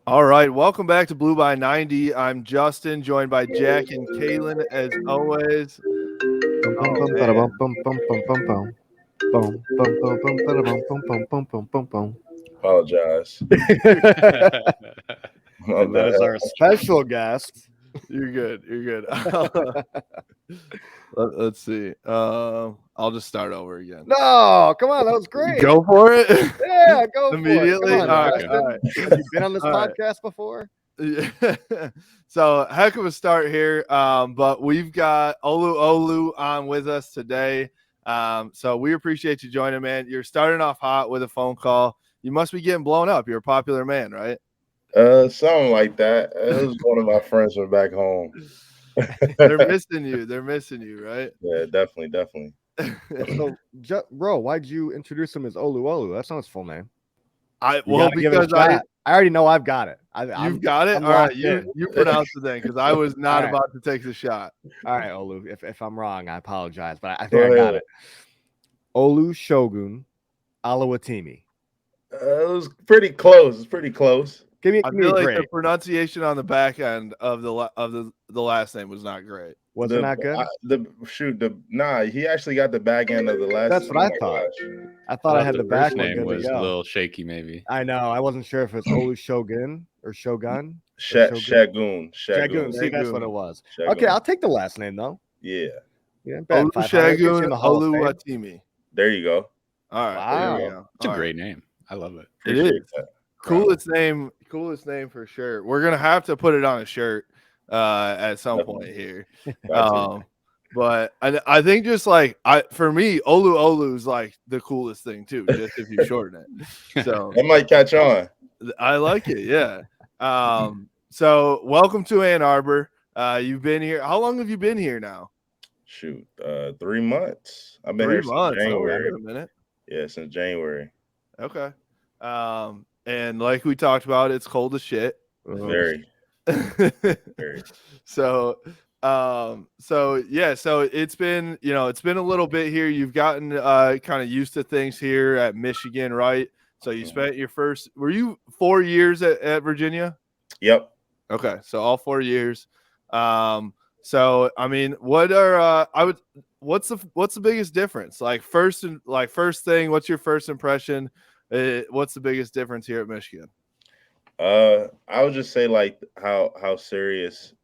All right, welcome back to Blue by 90. I'm Justin, joined by Jack and Kaylin as always. Apologize. My And that bad. is our special guest. You're good. You're good. Let's see. I'll just start over again. No, come on, that was great. Go for it. Yeah, go Immediately. for it. Come on, All right, Justin. all right. Have you been on this All right. podcast before? So heck of a start here. But we've got Olu on with us today. So we appreciate you joining, man. You're starting off hot with a phone call. You must be getting blown up. You're a popular man, right? Something like that. It was one of my friends from back home. They're missing you. They're missing you, right? Yeah, definitely. So, bro, why'd you introduce him as Olu Olu? That's not his full name. Because I already know I've got it. You've got it. I'm All right, locked in. you pronounce it then, because I was not All right. about to take the shot. All right, Olu. If I'm wrong, I apologize, but I think I got it. Olusegun Oluwatimi. It was pretty close. It's pretty close. Give me I a feel like break. the pronunciation on the back end of the last name was not great. Was it not good? He actually got the back end of the last. That's what I thought. I thought I had the back first one name good was to go. a little shaky, maybe. I know. I wasn't sure if it's Olusegun or Shogun. Shagun. See, that's what it was. Shagun. Okay, I'll take the last name though. Yeah. Olusegun Oluwatimi. There you go. All right. Wow. There we go. It's a great name. I love it. It is. Coolest name for sure. We're gonna have to put it on a shirt at some point here. But I think just like for me, Olu is like the coolest thing too, just if you shorten it. So it might catch on. I like it, yeah. So welcome to Ann Arbor. You've been here. How long have you been here now? 3 months. I've been here since January. A minute. Yeah, since January. Okay. And like we talked about, it's cold as shit. Very. So it's been a little bit here. You've gotten kind of used to things here at Michigan, right? So you spent were you 4 years at Virginia? Yep. Okay, so all 4 years. So I mean, what's the biggest difference? First thing, what's your first impression? What's the biggest difference here at Michigan? I would just say like how serious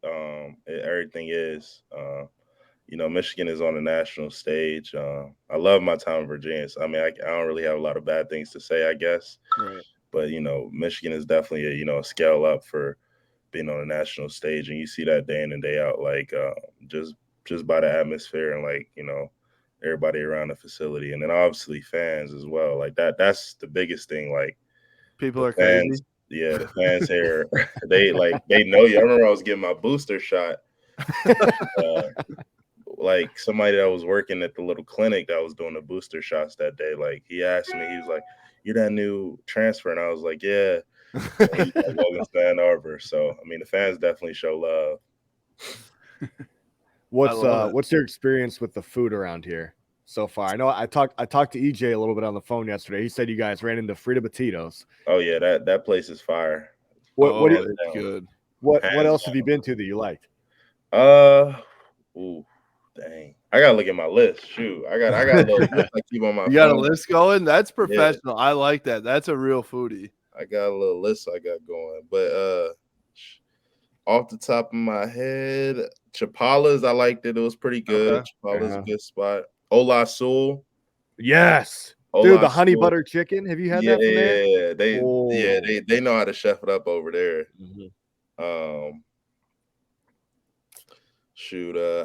everything is. Michigan is on the national stage. I love my time in Virginia. So, I mean, I don't really have a lot of bad things to say, I guess. Right. But Michigan is definitely a scale up for being on the national stage, and you see that day in and day out. Like just by the atmosphere and like everybody around the facility, and then obviously fans as well. Like that's the biggest thing. Like people are fans, crazy. Yeah, the fans here, they know you. I remember I was getting my booster shot. Like somebody that was working at the little clinic that was doing the booster shots that day, like he asked me, he was like, "You're that new transfer?" And I was like, "Yeah." He's like, "Welcome to Ann Arbor." So I mean, the fans definitely show love. What's your experience with the food around here so far? I know I talked to EJ a little bit on the phone yesterday. He said you guys ran into Frita Batidos. Oh yeah, that place is fire. Good. What else have you been to that you liked? Dang. I gotta look at my list. Shoot. I got a little list I keep on my phone. You got a list going? That's professional. Yeah. I like that. That's a real foodie. I got a little list I got going. But off the top of my head, Chapala's, I liked it. It was pretty good. Okay. Chapala's a good spot. Ola Sul. Yes. Dude, the honey butter chicken. Have you had that from there? Yeah. They know how to chef it up over there. Mm-hmm.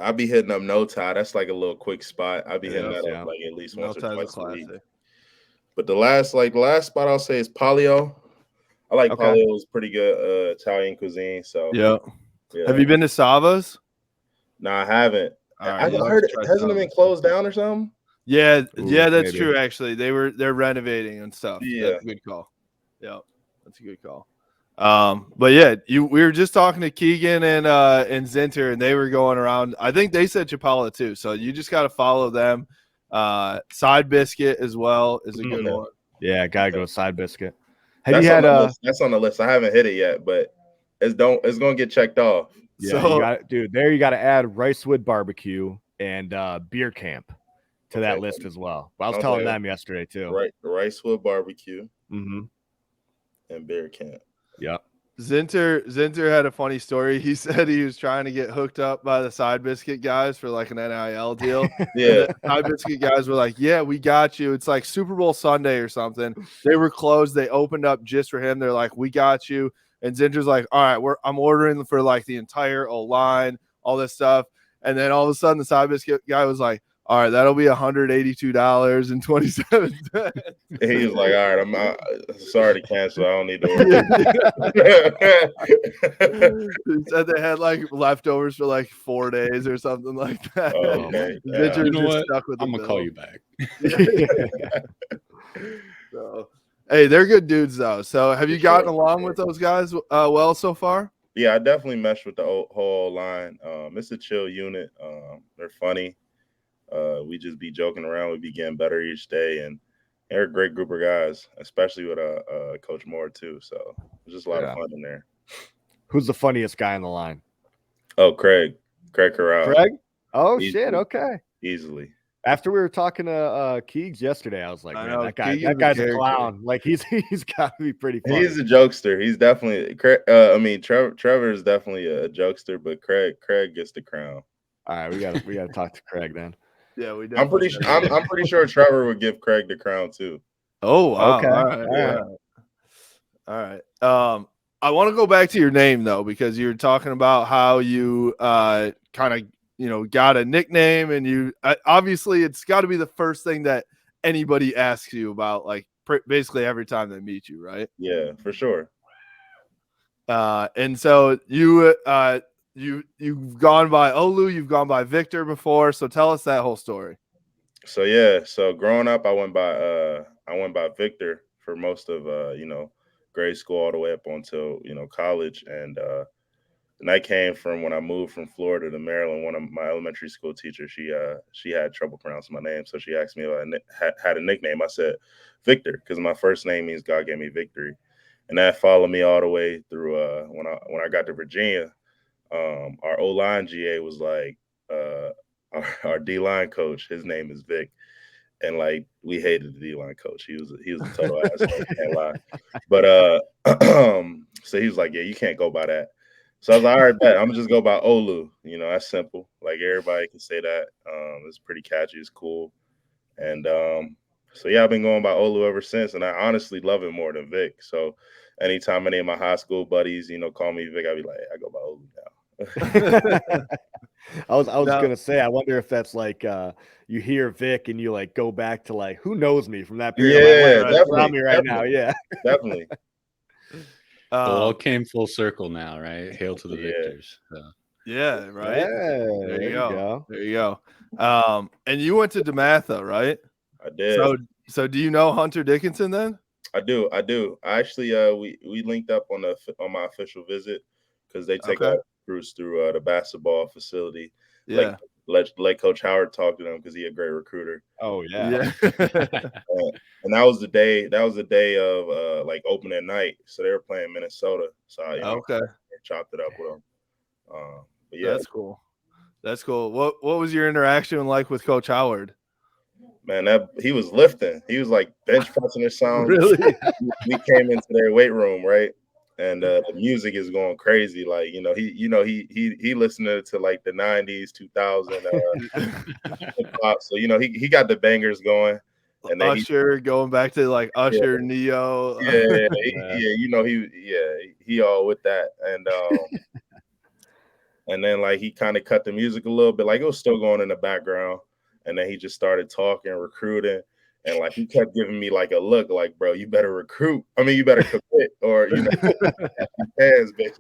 I be hitting up No Tie. That's like a little quick spot. I be hitting that up like at least once or twice a week. But the last spot I'll say is Palio. I like Palio. It's pretty good Italian cuisine. So yeah. Have you been to Sava's? No, I haven't. I've heard it hasn't it been closed down or something? Yeah, that's true. Actually, they're renovating and stuff. Yeah, that's a good call. Yeah, that's a good call. But yeah, we were just talking to Keegan and Zinter, and they were going around. I think they said Chapala too. So you just got to follow them. Side Biscuit as well is a good one. Yeah, gotta go Side Biscuit. That's on the list. I haven't hit it yet, but it's gonna get checked off. Yeah, you got dude. There you got to add Ricewood Barbecue and Beer Camp to that list as well. But I was telling them yesterday too. Right, Ricewood Barbecue. Mm-hmm. And Beer Camp. Yep. Zinter had a funny story. He said he was trying to get hooked up by the Side Biscuit guys for like an NIL deal. Yeah. The Side Biscuit guys were like, yeah, we got you. It's like Super Bowl Sunday or something. They were closed. They opened up just for him. They're like, we got you. And Zinter's like, all right, I'm ordering for like the entire O-line, all this stuff. And then all of a sudden the Side Biscuit guy was like, all right, that'll be $182.27. He was like, all right, I'm sorry to cancel. I don't need to order. He said they had like leftovers for like 4 days or something like that. Oh, okay. Yeah. You know what? I'm gonna call you back. So, hey, they're good dudes though. So have you gotten along with those guys well so far? Yeah, I definitely meshed with the whole line. It's a chill unit. They're funny. We just be joking around. We be getting better each day, and they're a great group of guys, especially with Coach Moore too. So it's just a lot of fun in there. Who's the funniest guy on the line? Oh, Craig Corral. Craig? Oh, shit. Okay. Easily. After we were talking to Keegs yesterday, I was like, man, that guy's a clown. Like he's got to be pretty funny. He's a jokester. He's definitely Trevor is definitely a jokester, but Craig gets the crown. All right, we gotta talk to Craig then. Yeah, we. I'm pretty sure Trevor would give Craig the crown too. Oh, wow. Okay. All right. I want to go back to your name though, because you're talking about how you kind of got a nickname, and you obviously it's got to be the first thing that anybody asks you about, like basically every time they meet you, right? Yeah, for sure. And so you've gone by Olu, you've gone by Victor before, so tell us that whole story. So growing up, I went by Victor for most of grade school all the way up until college, and that came from when I moved from Florida to Maryland. One of my elementary school teachers, she had trouble pronouncing my name, so she asked me if I had a nickname. I said Victor because my first name means God gave me victory, and that followed me all the way through. When I got to Virginia, our O-line GA was like our D-line coach. His name is Vic, and like we hated the D-line coach. He was a total asshole. Can't lie, but so he was like, yeah, you can't go by that. So I was like, all right, bet. I'm gonna just go by Olu. That's simple. Like everybody can say that. It's pretty catchy. It's cool. And so yeah, I've been going by Olu ever since, and I honestly love it more than Vic. So anytime any of my high school buddies, call me Vic, I'll be like, hey, I go by Olu now. I was gonna say, I wonder if that's like you hear Vic and you like go back to like who knows me from that period. Yeah, definitely. Me right now, yeah, definitely. So it all came full circle now, right? Hail to the victors. So. Yeah, right. Yeah, there you go. There you go. And you went to DeMatha, right? I did. So do you know Hunter Dickinson then? I do. I actually we linked up on my official visit because they take our crews through the basketball facility. Yeah. Let Coach Howard talk to them because he's a great recruiter. Oh yeah. And that was the day. That was the day of like opening night. So they were playing Minnesota. So I chopped it up with them. But yeah, that's cool. That's cool. What was your interaction like with Coach Howard? Man, he was lifting. He was like bench pressing or something. Really? We came into their weight room, right? And the music is going crazy. Like, he listening to like the 90s, 2000 hip hop. So, he got the bangers going. And then Usher going back to like Usher, Neo. Yeah, he all with that. And and then like he kind of cut the music a little bit. Like it was still going in the background. And then he just started talking, recruiting. And like he kept giving me like a look, like, bro, you better recruit. I mean, you better commit, or hands, bitch.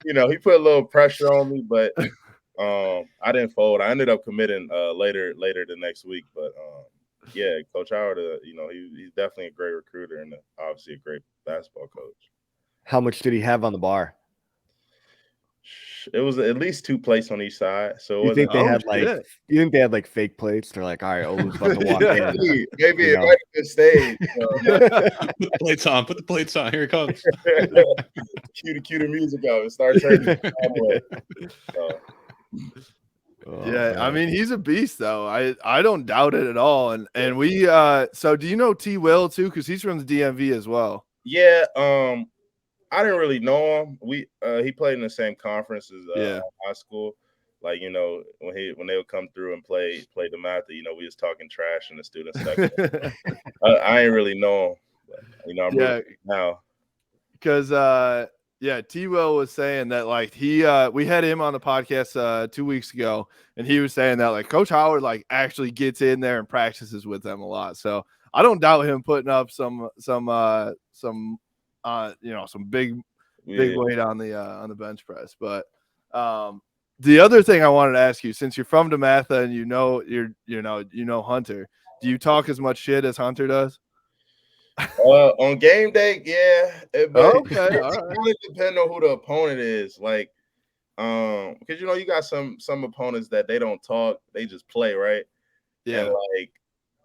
He put a little pressure on me, but I didn't fold. I ended up committing later the next week. But yeah, Coach Howard, he's definitely a great recruiter and obviously a great basketball coach. How much did he have on the bar? It was at least 2 plates on each side. So it You think wasn't. they had like? You think they had like fake plates? They're like, all right, Olu's about to walk in. Maybe it might have been staged. Put the plates on. Put the plates on. Here it comes. Cue the music up. It starts hurting. Yeah, I mean he's a beast though. I don't doubt it at all. And we so do you know T Will too? Because he's from the DMV as well. Yeah, I didn't really know him. He played in the same conference as high school. Like, you know, when they would come through and play the math, you know, we was talking trash in the student section. I ain't really know him. But, you know, I'm really now. Because T Will was saying that like we had him on the podcast 2 weeks ago, and he was saying that like Coach Howard like actually gets in there and practices with them a lot. So I don't doubt him putting up some big weight on the bench press. But the other thing I wanted to ask you, since you're from DeMatha and you know Hunter, do you talk as much shit as Hunter does? On game day, yeah. But okay, all right. It really depends on who the opponent is. Like, because you know you got some opponents that they don't talk, they just play, right? Yeah. And like,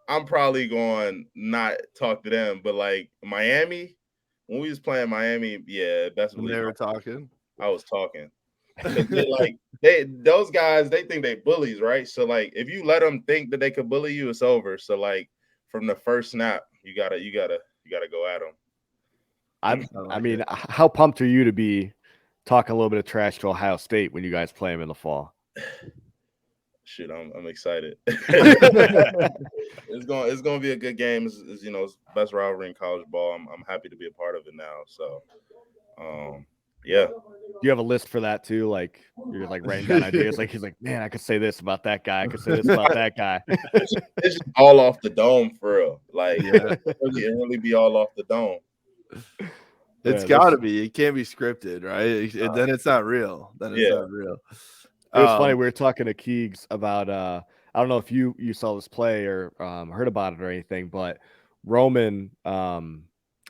I'm probably going not talk to them, but like Miami, when we was playing Miami, yeah, best believe they were talking. I was talking. Those guys, they think they bullies, right? So like, if you let them think that they could bully you, it's over. So like, from the first snap, you gotta go at them. I mean, how pumped are you to be talking a little bit of trash to Ohio State when you guys play them in the fall? Shit, I'm excited. It's gonna be a good game. It's you know, it's the best rivalry in college ball. I'm happy to be a part of it now. So, yeah. Do you have a list for that too? Like you're like writing down ideas. Like he's like, man, I could say this about that guy. I could say this about that guy. It's just all off the dome for real. Like it really be all off the dome. It's got to be. It can't be scripted, right? Then it's not real. Then it's not real. It was funny. We were talking to Keegs about I don't know if you saw this play or heard about it or anything, but Roman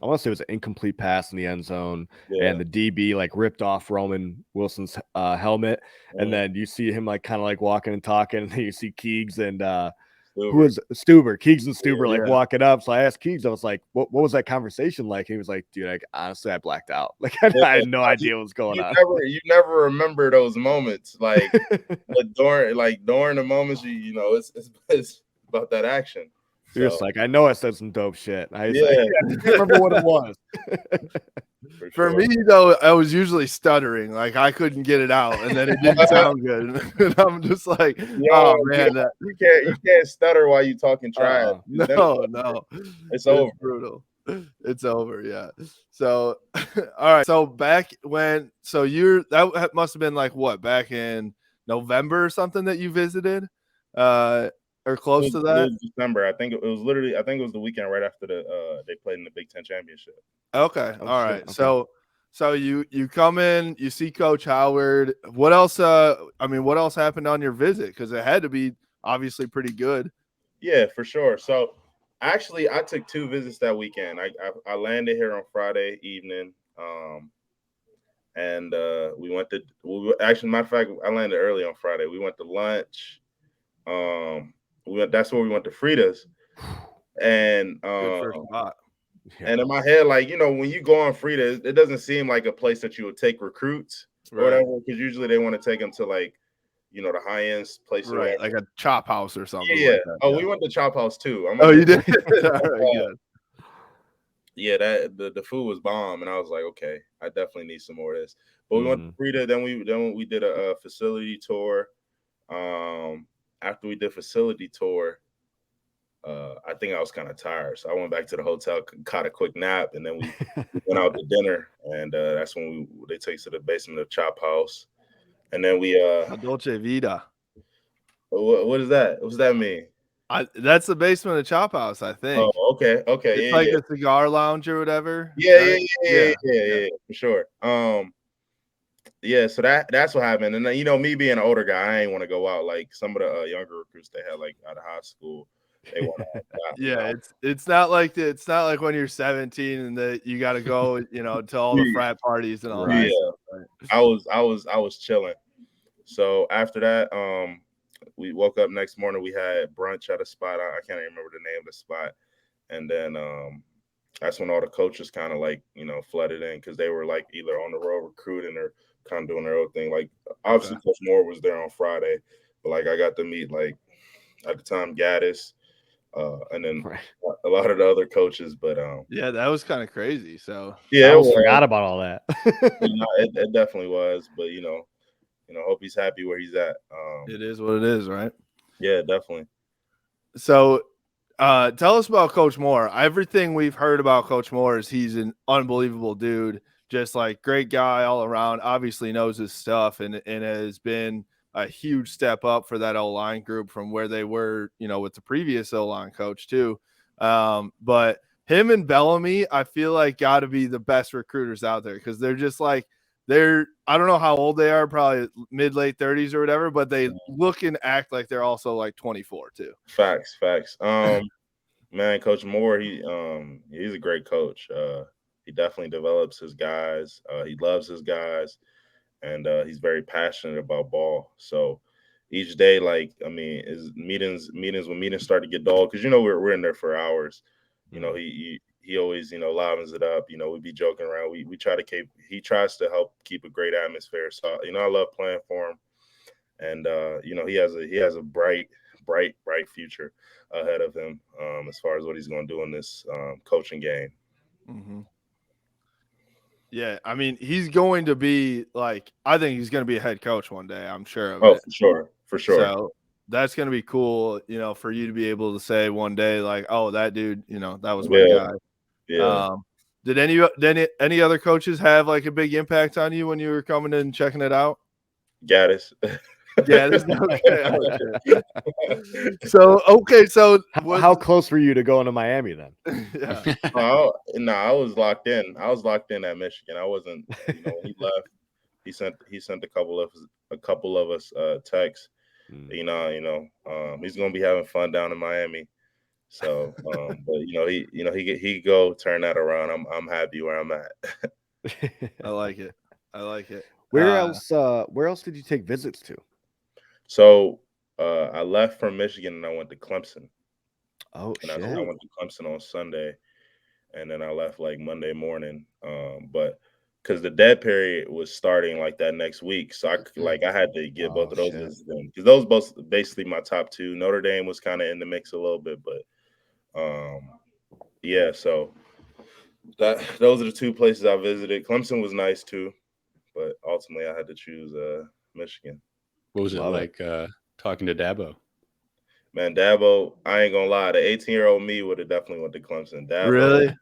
I want to say it was an incomplete pass in the end zone, and the DB like ripped off Roman Wilson's helmet, and then you see him like kind of like walking and talking, and then you see Keegs and who was Stuber, Keegs and Stuber like walking up. So I asked Keegs, I was like, "What was that conversation like?" He was like, "Dude, like honestly, I blacked out. Like I had no idea what was going on." You never remember those moments, like during the moments you know it's about that action. You're just like, I know I said some dope shit. I can't remember what it was. For me, though, I was usually stuttering. Like, I couldn't get it out, and then it didn't sound good. And I'm just like, oh, man. You can't stutter while you're talking trash. No. It's over. Brutal. It's over, yeah. So, all right. So, that must have been like what, back in November or something that you visited? Or close to that? It was December. I think it was the weekend right after they played in the Big Ten championship. Okay. All right. Okay. So you come in, you see Coach Howard. What else? What else happened on your visit? Because it had to be obviously pretty good. Yeah, for sure. So actually, I took 2 visits that weekend. I landed here on Friday evening, and we went to. Actually, matter of fact, I landed early on Friday. We went to lunch. That's where we went to Frida's, and and in my head, like, you know, when you go on Frida's, it doesn't seem like a place that you would take recruits or whatever, because usually they want to take them to like, you know, the high end place, right? Like a chop house or something. Yeah. Like that. Oh, we went to Chop House too. You did. All right, good. Yeah, the food was bomb, and I was like, okay, I definitely need some more of this. But we went to Frida, then we did a facility tour. After we did facility tour, I think I was kind of tired, so I went back to the hotel, caught a quick nap, and then we went out to dinner. And that's when they took us to the basement of Chop House, and then we Dolce Vita. What is that? What does that mean? That's the basement of Chop House, I think. Oh, okay. It's like a cigar lounge or whatever. Yeah, for sure. Yeah, so that's what happened. And then, you know, me being an older guy, I ain't want to go out like some of the younger recruits they had like out of high school. They want to it's not like when you're 17 and that you got to go, you know, to all the frat parties and all that. I was chilling. So after that, we woke up next morning. We had brunch at a spot. I can't even remember the name of the spot. And then that's when all the coaches kind of like, flooded in because they were like either on the road recruiting or kind of doing their own thing. Like obviously Coach Moore was there on Friday, but like I got to meet like at the time Gaddis, and then a lot of the other coaches. But yeah, that was kind of crazy. So yeah, I almost forgot about all that. It definitely was. But hope he's happy where he's at. It is what it is, right? Yeah, definitely. So tell us about Coach Moore. Everything we've heard about Coach Moore is he's an unbelievable dude, just like great guy all around, obviously knows his stuff and has been a huge step up for that O-line group from where they were, with the previous O-line coach too. But him and Bellamy, I feel like got to be the best recruiters out there because they're just like, I don't know how old they are, probably mid-late 30s or whatever, but they look and act like they're also like 24 too. Facts. Man, Coach Moore, he's a great coach. He definitely develops his guys. He loves his guys, and he's very passionate about ball. So each day, is meetings when meetings start to get dull because we're in there for hours. He always livens it up. We be joking around. We try to keep. He tries to help keep a great atmosphere. So I love playing for him, and he has a bright future ahead of him as far as what he's going to do in this coaching game. Mm-hmm. Yeah, I mean, he's going to be like, I think he's going to be a head coach one day. I'm sure of it. For sure. So that's going to be cool, for you to be able to say one day, like, oh, that dude, that was my guy. Yeah. Did any other coaches have like a big impact on you when you were coming in and checking it out? Gaddis. Gaddis. Okay. So how close were you to going to Miami then? Yeah. I was locked in. I was locked in at Michigan. I wasn't. When he left, he sent a couple of us texts. He's gonna be having fun down in Miami. So, but he go turn that around. I'm happy where I'm at. I like it. Where else did you take visits to? So I left from Michigan and I went to Clemson. Oh, shit! I went to Clemson on Sunday, and then I left like Monday morning. But because the dead period was starting like that next week, so I had to get both of those because those both basically my top two. Notre Dame was kind of in the mix a little bit, but yeah. So those are the two places I visited. Clemson was nice too, but ultimately I had to choose Michigan. What was it like talking to Dabo? Man, Dabo, I ain't gonna lie, the 18-year-old me would have definitely went to Clemson. Dabo, really?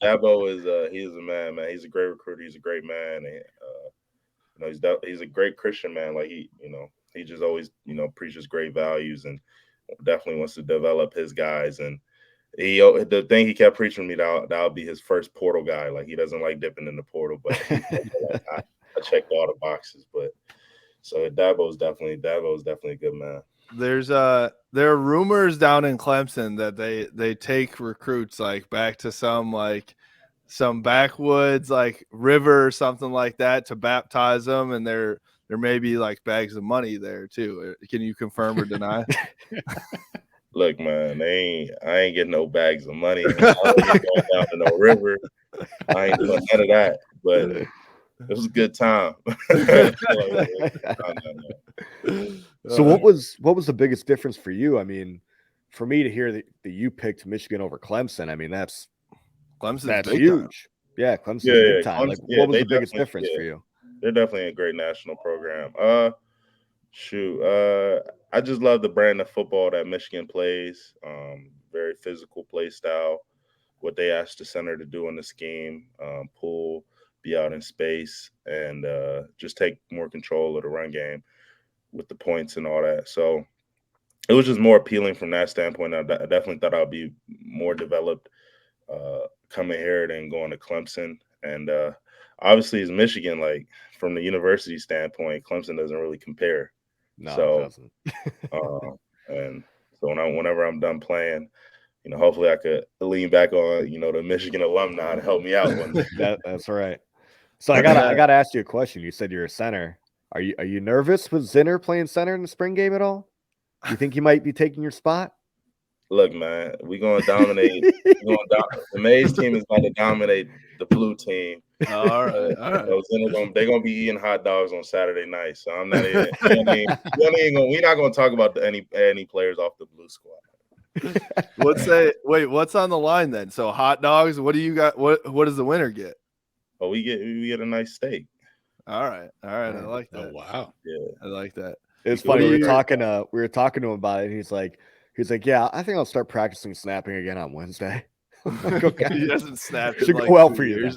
Dabo is he's a man. He's a great recruiter. He's a great man. And, he's a great Christian man. Like he just always preaches great values and definitely wants to develop his guys. And the thing he kept preaching to me that'll be his first portal guy. Like he doesn't like dipping in the portal, but I checked all the boxes. But so Dabo's definitely a good man. There are rumors down in Clemson that they take recruits like back to some backwoods like river or something like that to baptize them, and there may be like bags of money there too. Can you confirm or deny? Look, man, I ain't getting no bags of money. I ain't going down to no river. I ain't doing none of that. But it was a good time. So what was the biggest difference for you? I mean, for me to hear that you picked Michigan over Clemson, I mean that's huge. Time. Yeah, Clemson's big time. Clemson, like, what was the biggest difference for you? They're definitely a great national program. I just love the brand of football that Michigan plays. Very physical play style. What they ask the center to do in the scheme, pull, be out in space, and just take more control of the run game with the points and all that. So it was just more appealing from that standpoint. I definitely thought I'd be more developed coming here than going to Clemson. And obviously, as Michigan, like from the university standpoint, Clemson doesn't really compare. No, it doesn't. And so whenever I'm done playing, hopefully I could lean back on, the Michigan alumni to help me out one day. That's right. So I gotta ask you a question. You said you're a center. Are you nervous with Zinner playing center in the spring game at all? You think he might be taking your spot? Look, man, we're gonna dominate. The Mays team is about to dominate the blue team. All right. They're gonna be eating hot dogs on Saturday night. So I'm not even. We're not gonna talk about any players off the blue squad. What's on the line then? So hot dogs. What do you got? What does the winner get? Oh, we get a nice steak. All right. I like that. Oh, wow. Yeah, I like that. It's funny. We were talking to him about it. And he's like, yeah, I think I'll start practicing snapping again on Wednesday. Like, okay. He hasn't snapped. Should go well for you.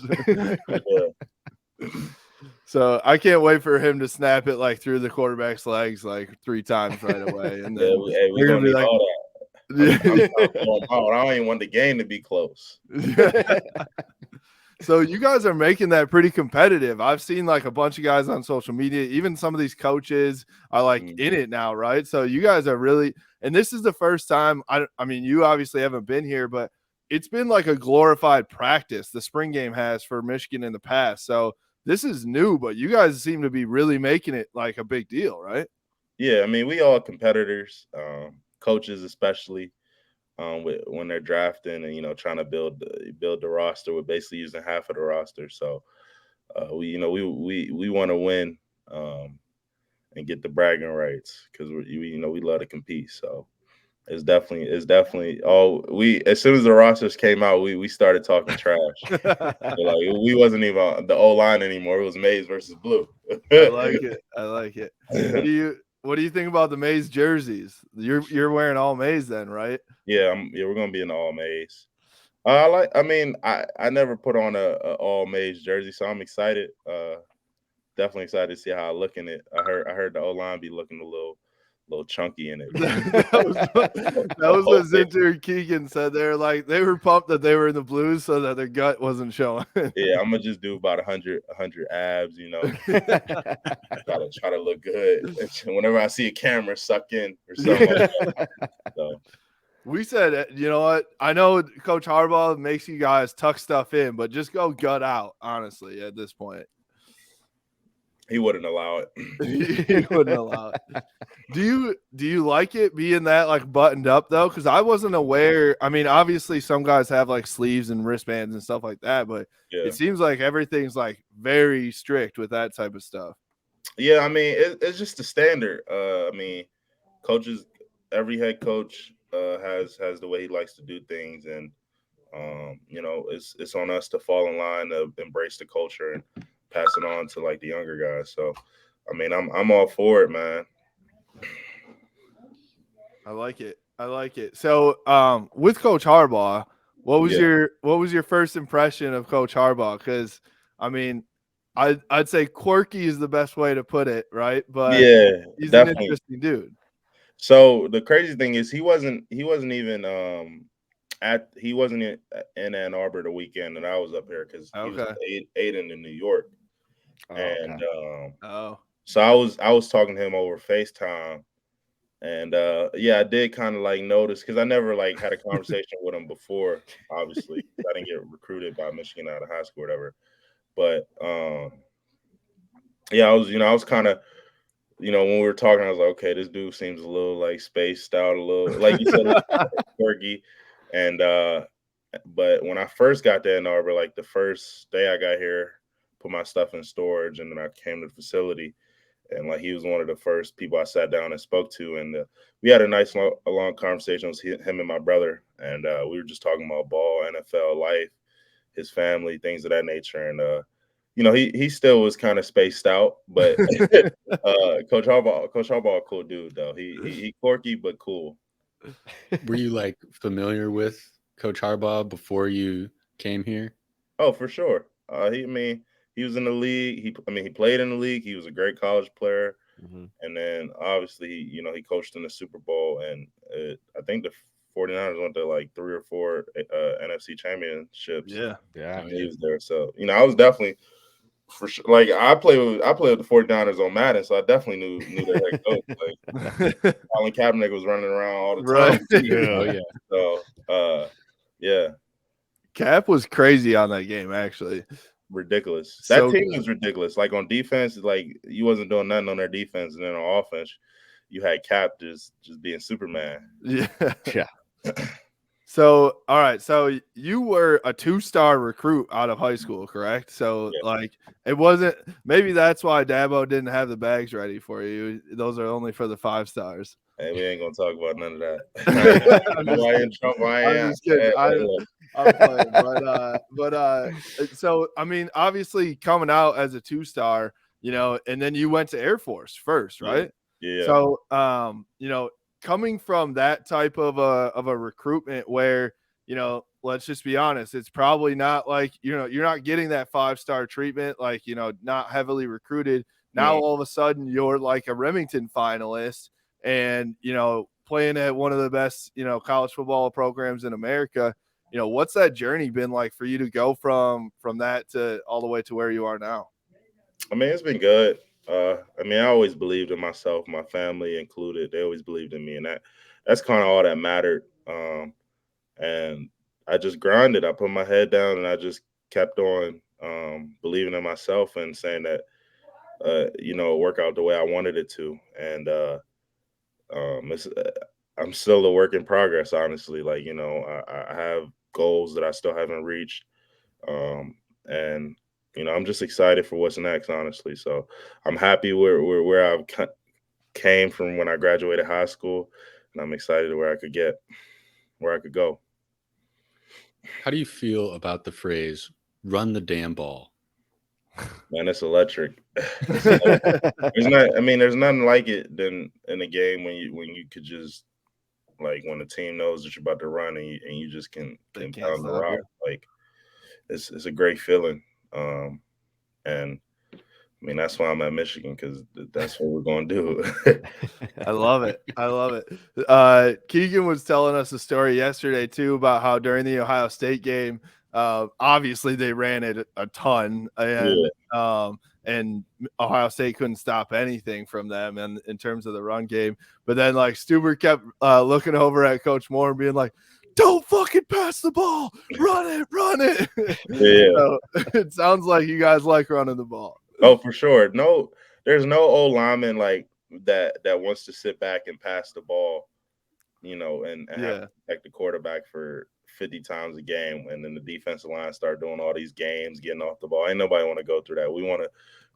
So I can't wait for him to snap it like through the quarterback's legs like 3 times right away, and then we're gonna need all that. I don't even want the game to be close. So you guys are making that pretty competitive. I've seen like a bunch of guys on social media, even some of these coaches are like in it now, right? So you guys are really, and this is the first time, I mean, you obviously haven't been here, but it's been like a glorified practice the spring game has for Michigan in the past. So this is new, but you guys seem to be really making it like a big deal, right? Yeah, I mean, we all competitors, coaches especially. When they're drafting and trying to build the roster, we're basically using half of the roster. So we want to win and get the bragging rights because we love to compete. So it's definitely as soon as the rosters came out, we started talking trash. Like we wasn't even the O-line anymore. It was Mays versus Blue. I like it. What do you think about the Mays jerseys? You're wearing all Mays then, right? Yeah, we're gonna be in the all Mays. I never put on a all Mays jersey, so I'm excited. Definitely excited to see how I look in it. I heard the O line be looking a little chunky in it. that was what Zinter and Keegan said. They were pumped that they were in the Blues so that their gut wasn't showing. Yeah, I'm gonna just do about 100 abs, Gotta try to look good. Whenever I see a camera suck in or something like that. So. We said, you know what? I know Coach Harbaugh makes you guys tuck stuff in, but just go gut out, honestly, at this point. He wouldn't allow it. He wouldn't allow it. Do you like it being that like buttoned up though? Because I wasn't aware. I mean, obviously some guys have like sleeves and wristbands and stuff like that, but It seems like everything's like very strict with that type of stuff. Yeah, I mean, it's just the standard. I mean, coaches, every head coach has the way he likes to do things, and it's on us to fall in line, to embrace the culture and pass it on to like the younger guys. So, I mean, I'm all for it, man. I like it. So, with Coach Harbaugh, what was your first impression of Coach Harbaugh? Because I mean, I'd say quirky is the best way to put it, right? But yeah, he's definitely an interesting dude. So the crazy thing is he wasn't even he wasn't in Ann Arbor the weekend that I was up here because he was Aiden in New York. So I was talking to him over FaceTime, and I did kind of like notice because I never like had a conversation with him before. Obviously, I didn't get recruited by Michigan out of high school or whatever. But I was kind of, when we were talking, I was like, okay, this dude seems a little like spaced out, a little like you said, quirky. And but when I first got to Ann Arbor, like the first day I got here, put my stuff in storage, and then I came to the facility, and like he was one of the first people I sat down and spoke to, and we had a nice long conversation. It was him and my brother, and we were just talking about ball, NFL life, his family, things of that nature, and he still was kind of spaced out, but Coach Harbaugh, cool dude though. He quirky but cool. Were you like familiar with Coach Harbaugh before you came here? Oh, for sure. He was in the league. He played in the league. He was a great college player, and then obviously, he coached in the Super Bowl, and I think the 49ers went to like 3 or 4 NFC championships. Yeah. He was there, so I was definitely. For sure, like I play with the 49ers on Madden, so I definitely knew their head coach. Like Colin Kaepernick was running around all the time. Right. So Cap was crazy on that game, actually. ridiculous. So that team good. was ridiculous. Like on defense, like you wasn't doing nothing on their defense, and then on offense, you had Cap just being Superman. Yeah. Yeah. So, all right. So you were a 2-star recruit out of high school, correct? So, like, it wasn't. Maybe that's why Dabo didn't have the bags ready for you. Those are only for the 5 stars. Hey, we ain't gonna talk about none of that. I'm just kidding. I'm playing, but so I mean, obviously coming out as a 2-star, and then you went to Air Force first, right? Yeah. So, coming from that type of a recruitment where, let's just be honest, it's probably not like, you're not getting that 5-star treatment, like, not heavily recruited. Now, all of a sudden you're like a Remington finalist and, playing at one of the best, college football programs in America. What's that journey been like for you to go from that to all the way to where you are now? I mean, it's been good. I always believed in myself, my family included. They always believed in me, and that's kind of all that mattered. And I just grinded. I put my head down, and I just kept on believing in myself and saying that, it worked out the way I wanted it to. And I'm still a work in progress, honestly. Like, I have goals that I still haven't reached, and I'm just excited for what's next, honestly. So I'm happy where I've came from when I graduated high school, and I'm excited where I could go. How do you feel about the phrase "run the damn ball"? Man, it's electric. There's nothing like it than in a game when you could just, like, when the team knows that you're about to run and you just can pound the rock. Like, it's a great feeling. And that's why I'm at Michigan, because that's what we're going to do. I love it. Keegan was telling us a story yesterday too about how during the Ohio State game, obviously they ran it a ton, and Ohio State couldn't stop anything from them and in terms of the run game. But then, like, Stuber kept looking over at Coach Moore and being like, "Don't fucking pass the ball, run it." Yeah. So it sounds like you guys like running the ball. Oh, for sure. No, there's no old lineman like that wants to sit back and pass the ball, and have to protect the quarterback for 50 times a game, and then the defensive line start doing all these games, getting off the ball. Ain't nobody want to go through that. We want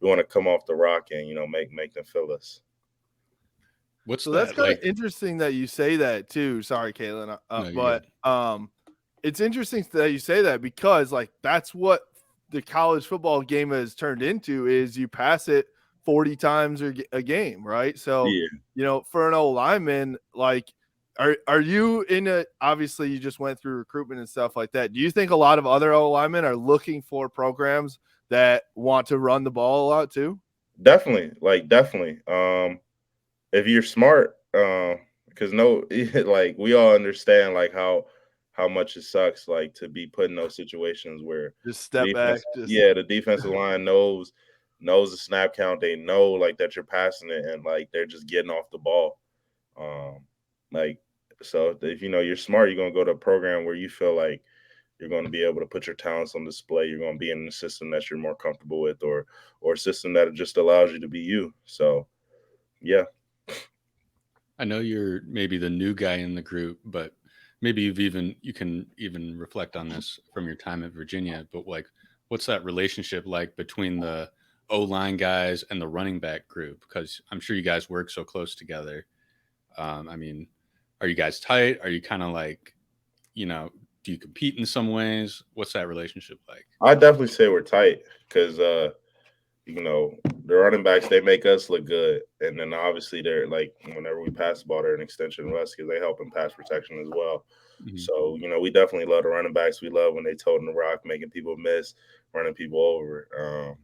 to come off the rock and make them feel us. That's kind of interesting that you say that too. Sorry, Caitlin, it's interesting that you say that, because like that's what the college football game has turned into, is you pass it 40 times a game, right? So, for an old lineman, like, are you in a, obviously you just went through recruitment and stuff like that. Do you think a lot of other old linemen are looking for programs that want to run the ball a lot too? Definitely. If you're smart, because like, we all understand like how much it sucks, like, to be put in those situations where just step back. The defensive line knows the snap count. They know, like, that you're passing it, and like they're just getting off the ball. So if you're smart, you're gonna go to a program where you feel like you're going to be able to put your talents on display. You're going to be in a system that you're more comfortable with, or a system that just allows you to be you. So, yeah. I know you're maybe the new guy in the group, but maybe you can even reflect on this from your time at Virginia. But like, what's that relationship like between the O-line guys and the running back group? Because I'm sure you guys work so close together. Are you guys tight? Are you kind of like, do you compete in some ways? What's that relationship like? I definitely say we're tight, because the running backs, they make us look good, and then obviously they're like, whenever we pass the ball, they're an extension of us, because they help in pass protection as well. Mm-hmm. So we definitely love the running backs. We love when they toting the rock, making people miss, running people over.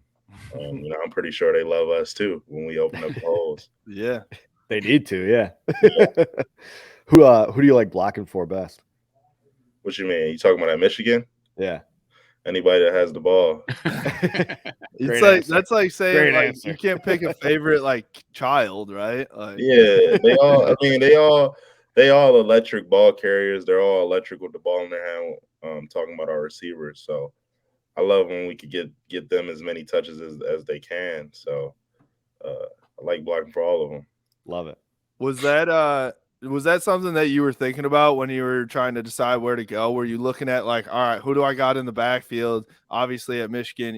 I'm pretty sure they love us too when we open up the holes. Yeah, they need to. Yeah. Who do you like blocking for best? What you mean? You talking about at Michigan? Yeah. Anybody that has the ball. That's like saying like you can't pick a favorite like child, right? Like, yeah, they all. They all electric ball carriers. They're all electric with the ball in their hand. Talking about our receivers, so I love when we could get them as many touches as they can. So I like blocking for all of them. Love it. Was that something that you were thinking about when you were trying to decide where to go? Were you looking at like, all right, who do I got in the backfield? Obviously at Michigan,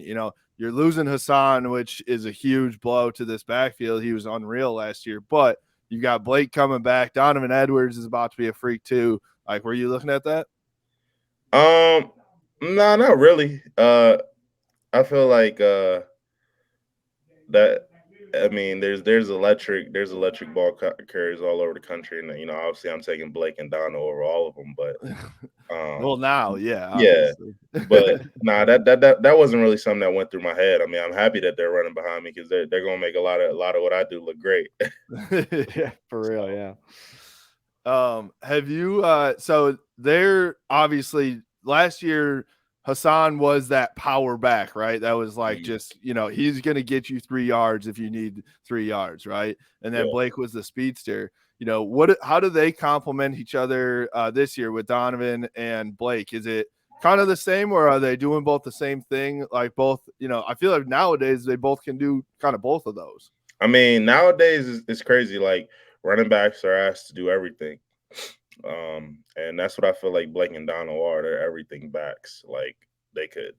you're losing Hassan, which is a huge blow to this backfield. He was unreal last year, but you got Blake coming back. Donovan Edwards is about to be a freak too. Like, were you looking at that? No, not really. I feel like that. I mean, there's electric ball carriers all over the country, and obviously I'm taking Blake and Dono over all of them. But well, now, yeah, obviously. But that wasn't really something that went through my head. I mean, I'm happy that they're running behind me because they're gonna make a lot of what I do look great. Yeah, for real, yeah. Have you so they're obviously last year Hassan was that power back, right? That was like just, he's going to get you 3 yards if you need 3 yards, right? And then Blake was the speedster. How do they complement each other this year with Donovan and Blake? Is it kind of the same, or are they doing both the same thing? Like both, I feel like nowadays they both can do kind of both of those. I mean, nowadays it's crazy. Like running backs are asked to do everything. And that's what I feel like Blake and Dono are. They're everything backs. Like they could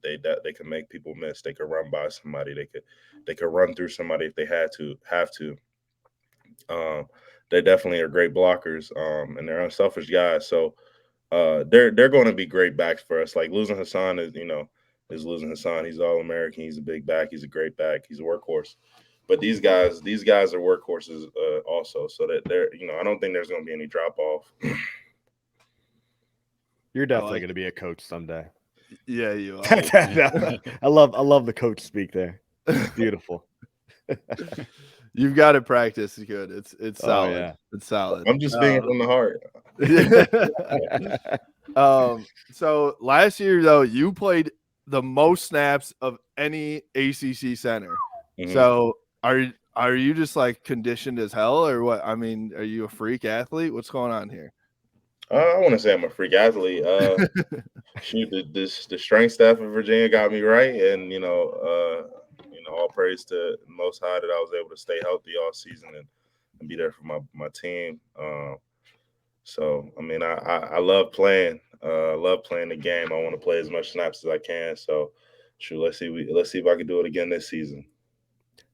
make people miss. They could run by somebody. They could run through somebody if they have to. They definitely are great blockers. And they're unselfish guys. So they're going to be great backs for us. Like losing Hassan is losing Hassan. He's All-American. He's a big back. He's a great back. He's a workhorse. But these guys are workhorses also. So that they're, I don't think there's going to be any drop off. You're definitely going to be a coach someday. Yeah, you are. I love the coach speak there. It's beautiful. You've got to practice. It's good. It's solid. Oh, yeah. It's solid. I'm just speaking from the heart. So last year though, you played the most snaps of any ACC center. Mm-hmm. So are you just like conditioned as hell, or what? I mean, are you a freak athlete? What's going on here? I want to say I'm a freak athlete. Shoot, the strength staff in Virginia got me right, and all praise to Most High that I was able to stay healthy all season and be there for my team. So I mean, I love playing. Love playing the game. I want to play as much snaps as I can. So, shoot, let's see if I can do it again this season.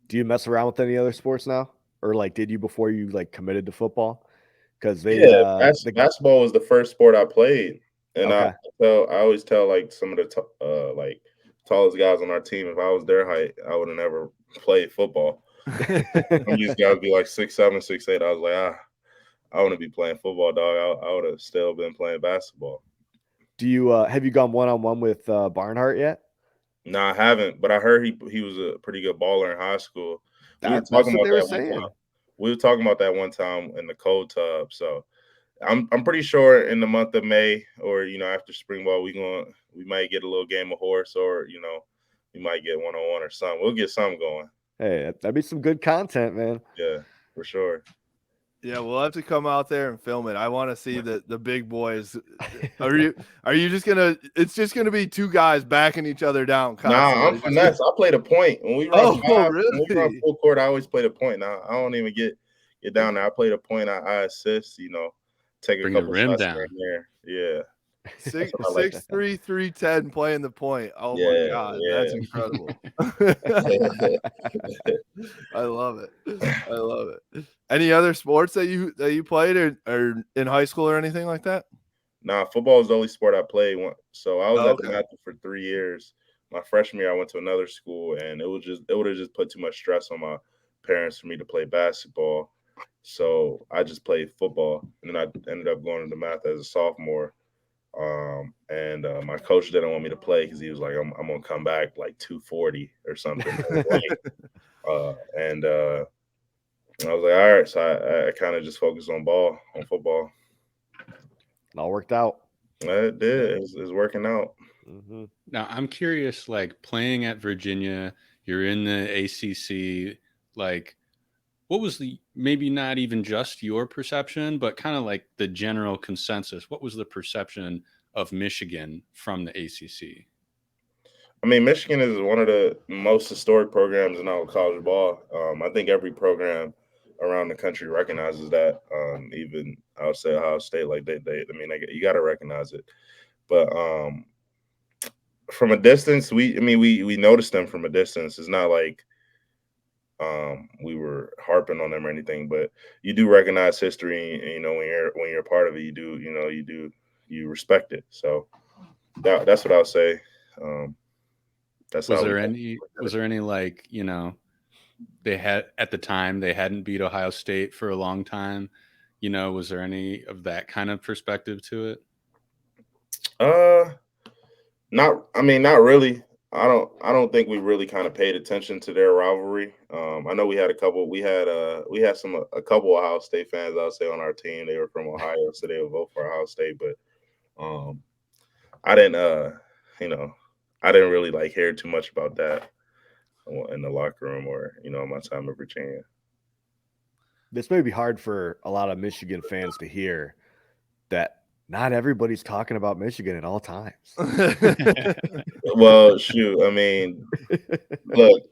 Do you mess around with any other sports now, or like did you before you like committed to football? Because basketball was the first sport I played, and okay. I always tell like some of the tallest guys on our team, if I was their height, I would have never played football. These guys be like 6'7", 6'8". I was like, I want to be playing football, dog. I would have still been playing basketball. Do you have you gone one-on-one with Barnhart yet? No, I haven't, but I heard he was a pretty good baller in high school. That's what they were saying. We were talking about that one time in the cold tub. So I'm pretty sure in the month of May or after spring ball we might get a little game of horse, or we might get one-on-one or something. We'll get something going. Hey, that'd be some good content, man. Yeah, for sure. Yeah, we'll have to come out there and film it. I want to see the big boys. Are you just gonna? It's just gonna be two guys backing each other down. Constantly. Nah, I'm finesse. I play the point when we run. Really? When we run full court, I always play the point. Now I don't even get down there. I play the point. I assist. Take a couple rim shots down here and there. Yeah. 6'3", 310 playing the point. Oh my God, that's incredible. I love it. Any other sports that you played or in high school or anything like that? Nah, football is the only sport I played. So I was at the Matthew for 3 years. My freshman year, I went to another school, and it would have just put too much stress on my parents for me to play basketball. So I just played football, and then I ended up going into math as a sophomore. And my coach didn't want me to play because he was like, I'm gonna come back like 240 or something. And I was like, all right. So I kind of just focused on football. It all worked out. It did. It's working out. Mm-hmm. Now I'm curious, like playing at Virginia, you're in the ACC, like what was maybe not even just your perception, but kind of like the general consensus? What was the perception of Michigan from the ACC? I mean, Michigan is one of the most historic programs in all of college ball. I think every program around the country recognizes that. Even I would say Ohio State, like you got to recognize it. But from a distance, we noticed them from a distance. It's not like we were harping on them or anything, but you do recognize history, and when you're a part of it, you respect it. So that's what I'll say. That's was there any like, they had at the time they hadn't beat Ohio State for a long time, was there any of that kind of perspective to it? Not really. I don't think we really kind of paid attention to their rivalry. I know we had a couple Ohio State fans, I'll say, on our team. They were from Ohio, so they would vote for Ohio State, but I didn't I didn't really like hear too much about that in the locker room or my time in Virginia. This may be hard for a lot of Michigan fans to hear, that not everybody's talking about Michigan at all times. Well, shoot, I mean, look,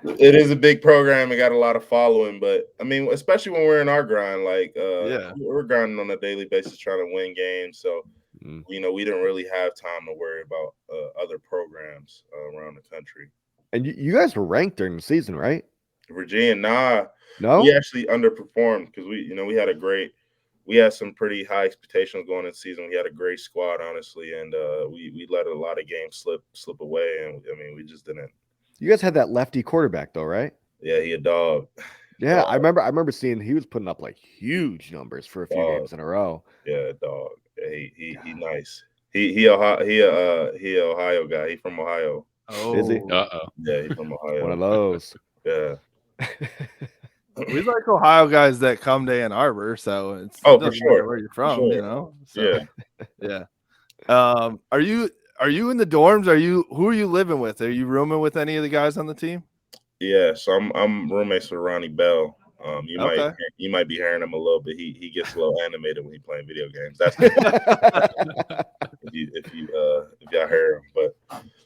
it is a big program. It got a lot of following, but I mean, especially when we're in our grind, like we're grinding on a daily basis trying to win games. So, we didn't really have time to worry about other programs around the country. And you guys were ranked during the season, right? Virginia, no, we actually underperformed because we had some pretty high expectations going into the season. We had a great squad, honestly, and we let a lot of games slip away, and I mean, we just didn't. You guys had that lefty quarterback, though, right? Yeah, he a dog. Yeah, dog. I remember seeing he was putting up like huge numbers for a few games in a row. Yeah, dog. Yeah, he nice. He Ohio guy. He from Ohio. Oh, is he? Yeah, he's from Ohio. One of those. Yeah. We like Ohio guys that come to Ann Arbor, so it for sure where you're from, So, yeah. Are you in the dorms? Who are you living with? Are you rooming with any of the guys on the team? Yeah, so I'm roommates with Ronnie Bell. You might be hearing him a little bit. He gets a little animated when he's playing video games. That's if y'all hear him, but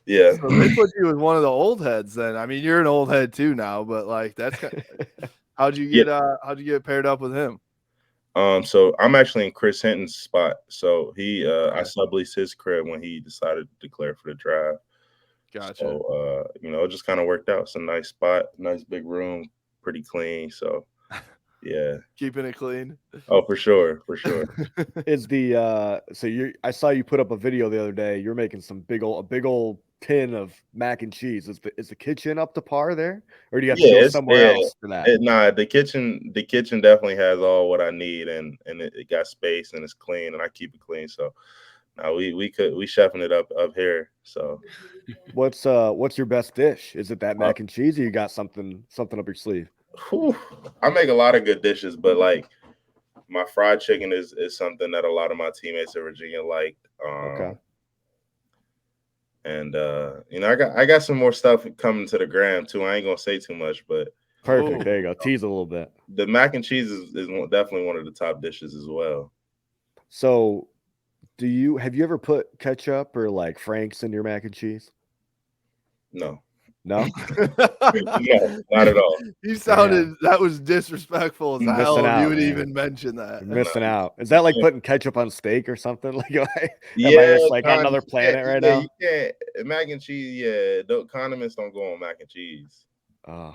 yeah. So they put you with one of the old heads. Then I mean, you're an old head too now, but like that's how'd you get paired up with him? So I'm actually in Chris Hinton's spot. So I subleased his crib when he decided to declare for the draft. Gotcha. So it just kind of worked out. It's a nice spot, nice big room, pretty clean. So yeah, keeping it clean. Oh, for sure. Is the I saw you put up a video the other day. You're making a big old tin of mac and cheese. Is the kitchen up to par there, or do you have to go somewhere else for that? The kitchen definitely has all what I need, and it got space and it's clean, and I keep it clean. So now we chefing it up here. So what's your best dish? Is it that mac and cheese, or you got something up your sleeve? I make a lot of good dishes, but like my fried chicken is something that a lot of my teammates in Virginia like. Okay. And I got some more stuff coming to the gram too. I ain't gonna say too much, but perfect. There you go. Tease a little bit. The mac and cheese is definitely one of the top dishes as well. So, have you ever put ketchup or like Frank's in your mac and cheese? No. No, no, not at all. You sounded that was disrespectful as hell. If you would even mention that. You're missing out. Is that like putting ketchup on steak or something? Like, am I just like on another planet right now? You can't. Mac and cheese, yeah. Condiments don't go on mac and cheese. I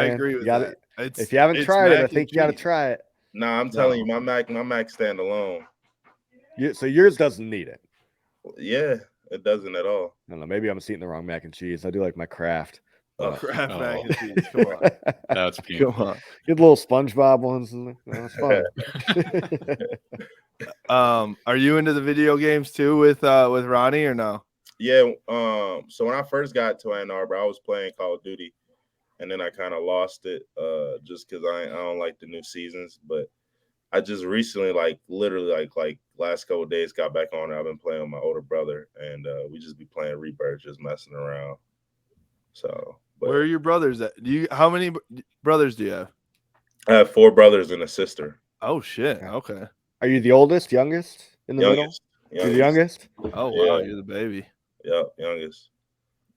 agree with that. If you haven't tried it, I think you got to try it. Nah, I'm telling you, my Mac stand alone. So yours doesn't need it. Yeah. It doesn't at all. I don't know. Maybe I'm eating the wrong mac and cheese. I do like my Kraft. Kraft mac and cheese. Come on. That's beautiful. Come on. Get little SpongeBob ones. That's fun. Are you into the video games too with Ronnie or no? Yeah. So when I first got to Ann Arbor, I was playing Call of Duty, and then I kind of lost it just because I don't like the new seasons. But I just recently, literally last couple of days, got back on it. I've been playing with my older brother, and we just be playing Rebirth, just messing around. So, where are your brothers at? How many brothers do you have? I have 4 brothers and a sister. Oh shit! Okay. Are you the oldest, youngest, in the middle? You're the youngest. Oh wow, you're the baby. Yep, youngest.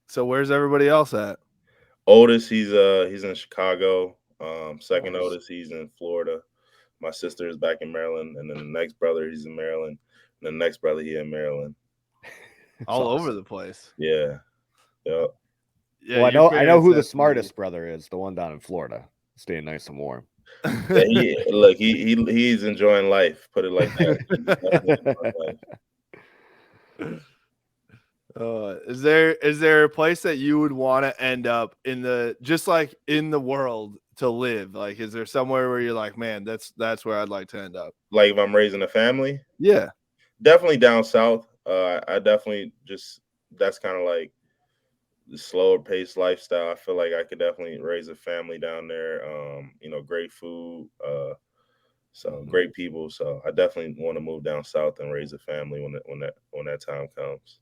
So where's everybody else at? Oldest, he's in Chicago. Second Nice. oldest, he's in Florida. My sister is back in Maryland, and then the next brother, he's in Maryland. And the next brother, he in Maryland. All awesome. over the place. Yeah. Yep. Yeah, Well, I know who the smartest brother is, the one down in Florida, staying nice and warm. Yeah, he's enjoying life. Put it like that. Is there a place that you would want to end up in the world to live? Like, is there somewhere where you're like, man, that's where I'd like to end up? Like if I'm raising a family? Yeah. Definitely down south. I definitely that's kind of like the slower paced lifestyle. I feel like I could definitely raise a family down there. Great food, so great people. So I definitely want to move down south and raise a family when that time comes.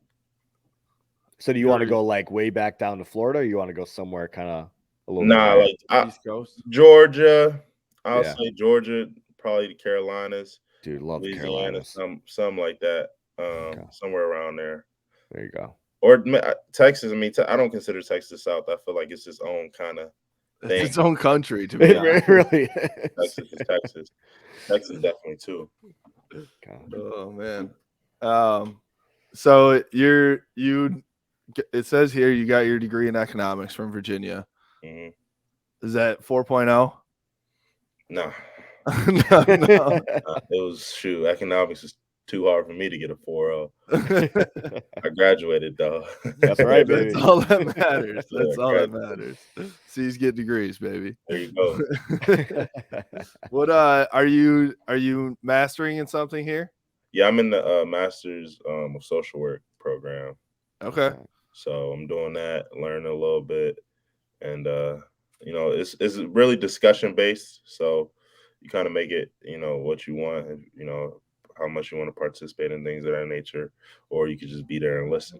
So do you want to go like way back down to Florida, or you want to go somewhere kind of a little bit like East Coast? Georgia. I'll say Georgia, probably the Carolinas. Dude, love the Louisiana, Carolinas. something like that. Somewhere around there. There you go. Or Texas. I mean, I don't consider Texas South. I feel like it's its own kind of thing. It's its own country, to be honest. It really is. Texas is Texas. Texas definitely too. Oh man. So it says here you got your degree in economics from Virginia. Mm-hmm. Is that 4.0? No. No. It was economics is too hard for me to get a 4.0. I graduated though. That's right, baby. That's all that matters. That's all that matters. C's get degrees, baby. There you go. What are you mastering in something here? Yeah, I'm in the master's of social work program. Okay. So I'm doing that, learning a little bit, and it's really discussion based. So you kind of make it, what you want, how much you want to participate in things of that nature, or you could just be there and listen.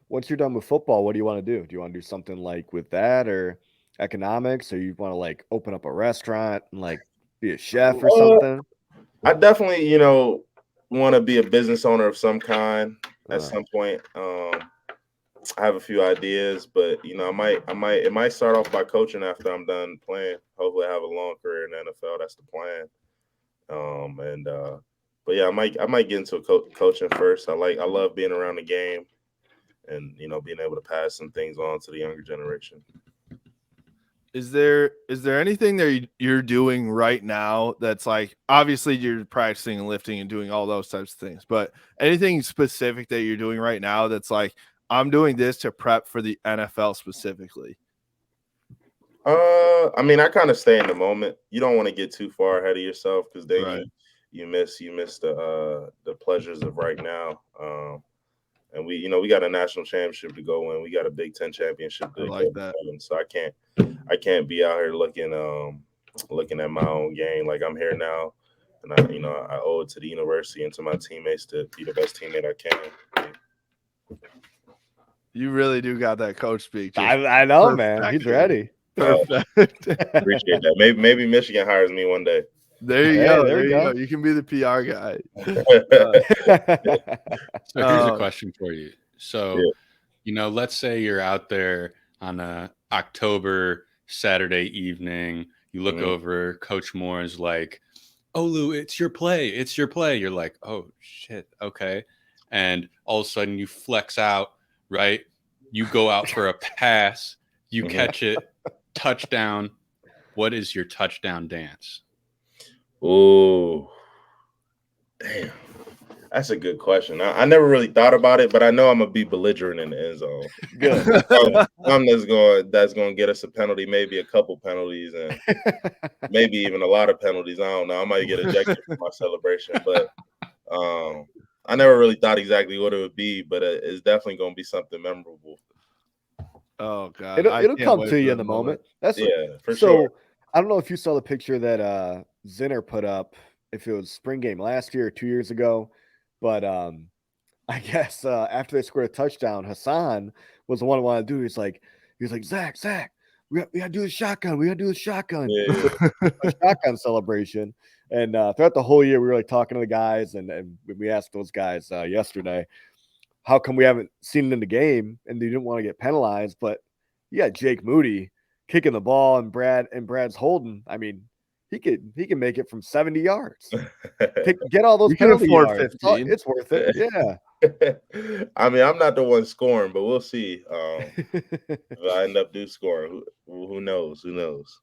Once you're done with football, what do you want to do? Do you want to do something like with that or economics, or you want to like open up a restaurant and like be a chef or something? I definitely, want to be a business owner of some kind at some point. I have a few ideas, but it might start off by coaching after I'm done playing. Hopefully I have a long career in the NFL. That's the plan. But yeah, I might get into coaching first. I love being around the game and being able to pass some things on to the younger generation. Is there anything that you're doing right now that's like, obviously you're practicing and lifting and doing all those types of things, but anything specific that you're doing right now that's like, I'm doing this to prep for the NFL specifically? I mean, I kind of stay in the moment. You don't want to get too far ahead of yourself because then right. you miss the pleasures of right now. And we got a national championship to go win. We got a Big Ten championship to go win. So I can't be out here looking at my own game. Like I'm here now, and I owe it to the university and to my teammates to be the best teammate I can. You really do got that coach speak. I know, man. He's ready. Perfect. Appreciate that. Maybe Michigan hires me one day. There you go. There you go. You can be the PR guy. So here's a question for you. So, let's say you're out there on a October Saturday evening. You look over, Coach Moore is like, Olu, it's your play. It's your play. You're like, oh, shit. Okay. And all of a sudden you flex out, right? You go out for a pass. You catch it. Touchdown. What is your touchdown dance? Oh, damn. That's a good question. I never really thought about it, but I know I'm gonna be belligerent in the end zone. Good. That's gonna get us a penalty, maybe a couple penalties, and maybe even a lot of penalties. I don't know. I might get ejected from my celebration, but I never really thought exactly what it would be, but it's definitely gonna be something memorable. Oh God, it'll come to you in the moment. That's for sure. I don't know if you saw the picture that Zinner put up, if it was spring game last year or 2 years ago, but I guess after they scored a touchdown, Hassan was the one who wanted to do. He was like, Zach, we gotta do the shotgun. We gotta do the shotgun. Shotgun celebration. And throughout the whole year, we were like talking to the guys, and we asked those guys yesterday, how come we haven't seen it in the game? And they didn't want to get penalized. But you got Jake Moody kicking the ball and Brad's holding. I mean, he can make it from 70 yards. Get all those penalty yards. 15. It's worth it. Yeah. I mean, I'm not the one scoring, but we'll see. If I end up scoring, who knows? Who knows?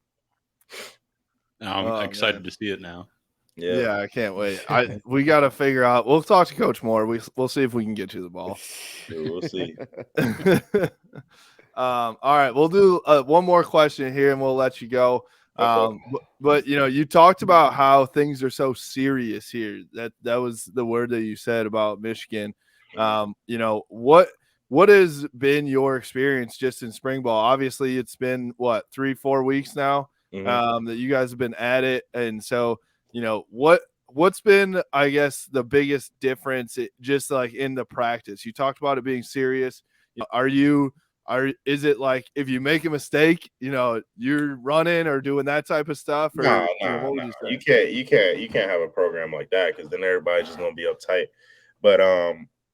I'm excited to see it now. Yeah, I can't wait. We got to figure out. We'll talk to Coach Moore. We'll see if we can get you the ball. We'll see. All right, we'll do one more question here, and we'll let you go. But you talked about how things are so serious here. That was the word that you said about Michigan. What has been your experience just in spring ball? Obviously, it's been 3-4 weeks now that you guys have been at it, and so what's been, I guess, the biggest difference just like in the practice? You talked about it being serious. Is it like if you make a mistake, you're running or doing that type of stuff? Or No. you say? You can't have a program like that because then everybody's just gonna be uptight. But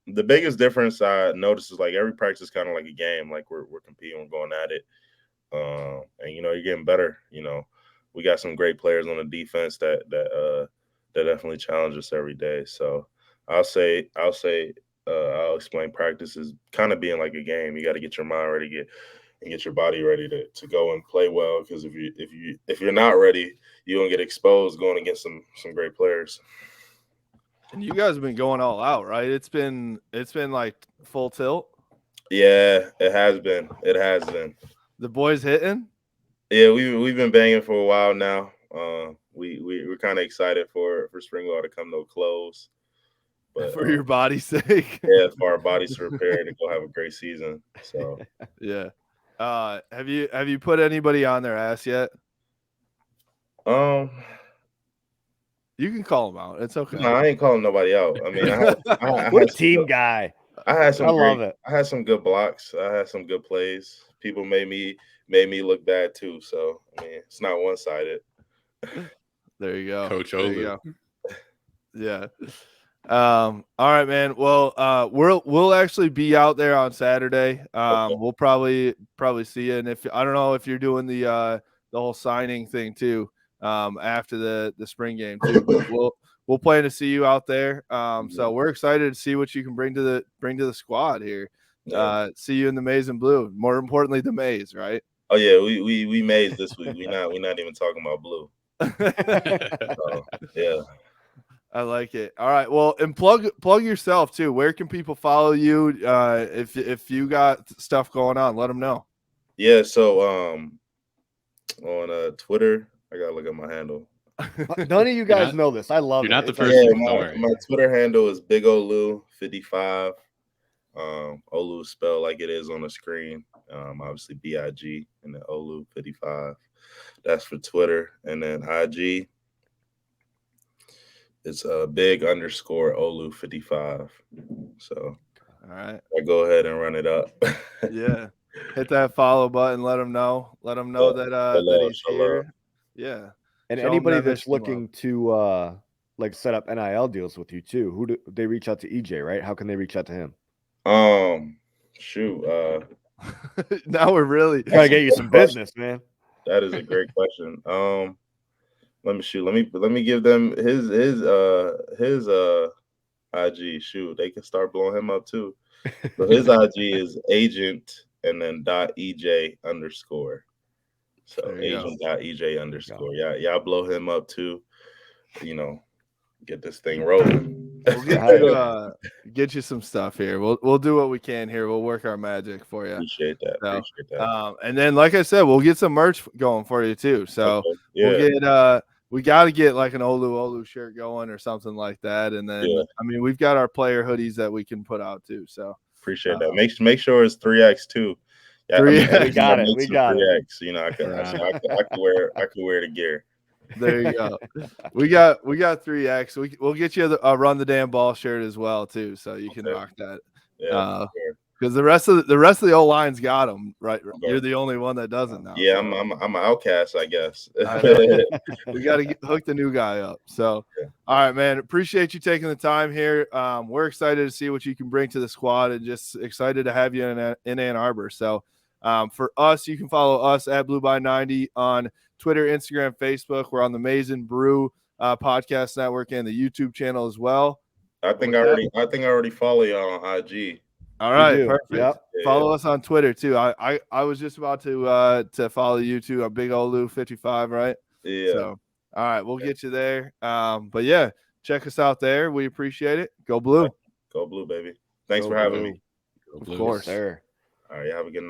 the biggest difference I noticed is like every practice is kind of like a game. Like we're competing, we're going at it, and you're getting better. We got some great players on the defense that definitely challenge us every day. So I'll explain practice is kind of being like a game. You got to get your mind ready, get your body ready to go and play well. Because if you're not ready, you're gonna get exposed going against some great players. And you guys have been going all out, right? It's been like full tilt. Yeah, it has been. It has been. The boys hitting. Yeah, we've been banging for a while now. We're kind of excited for spring ball to come to a close. But for your body's sake. Yeah, for our bodies to repair to go have a great season. So yeah. Have you put anybody on their ass yet? You can call them out. It's okay. No, I ain't calling nobody out. I mean, what a team guy. I had some. Love it. I had some good blocks. I had some good plays. People made me look bad too. So I mean, it's not one sided. There you go, Coach Olu. Yeah. All right, man. Well, we'll actually be out there on Saturday. Okay. We'll probably see you. And if I don't know if you're doing the whole signing thing too, after the spring game too, but we'll plan to see you out there. So we're excited to see what you can bring to the squad here. See you in the maize and blue. More importantly, the maize, right? Oh yeah, we maize this week. We're not even talking about blue. So, yeah. I like it. All right. Well, and plug yourself too. Where can people follow you? If you got stuff going on, let them know. Yeah. So on Twitter, I gotta look at my handle. None of you guys know this. I love you're it. Not the first. My Twitter handle is Big Olu 55. Olu spelled like it is on the screen. Obviously BIG and then Olu 55. That's for Twitter, and then IG. It's big _ Olu 55. So, all right, I go ahead and run it up. Yeah, hit that follow button. Let them know. Let them know that he's here. Yeah, and anybody that's looking to like set up NIL deals with you too, who do they reach out to? EJ, right? How can they reach out to him? Shoot. Now we're really gotta get you some business, man. That is a great question. Let me give them his IG. Shoot, they can start blowing him up too. So his IG is agent and then .ej_. So agent.ej_. Y'all blow him up too. Get this thing rolling. We'll get you some stuff here. We'll do what we can here. We'll work our magic for you. Appreciate that. And then, like I said, we'll get some merch going for you too. So we got to get like an Olu shirt going or something like that. And then I mean, we've got our player hoodies that we can put out too. So appreciate that. Make sure it's 3X too. Yeah, we got it. 3X. I could wear the gear. There you go. We got 3X. We'll get you a run the damn ball shirt as well too, so you can rock that. Yeah, because the rest of the old line's got him right. You're the only one that doesn't now. Yeah, so. I'm an outcast, I guess. We got to hook the new guy up. So, all right, man. Appreciate you taking the time here. We're excited to see what you can bring to the squad, and just excited to have you in Ann Arbor. So, for us, you can follow us at Blue by 90 on Twitter, Instagram, Facebook. We're on the Maizen Brew podcast network and the YouTube channel as well. I think I already follow you on IG. All right, perfect. Yep. Follow us on Twitter too. I was just about to follow you too. A big Olu 55, right? Yeah. So, all right, we'll get you there. But yeah, check us out there. We appreciate it. Go Blue. Go Blue, baby. Thanks for having me. Of course, sir. All right, have a good night.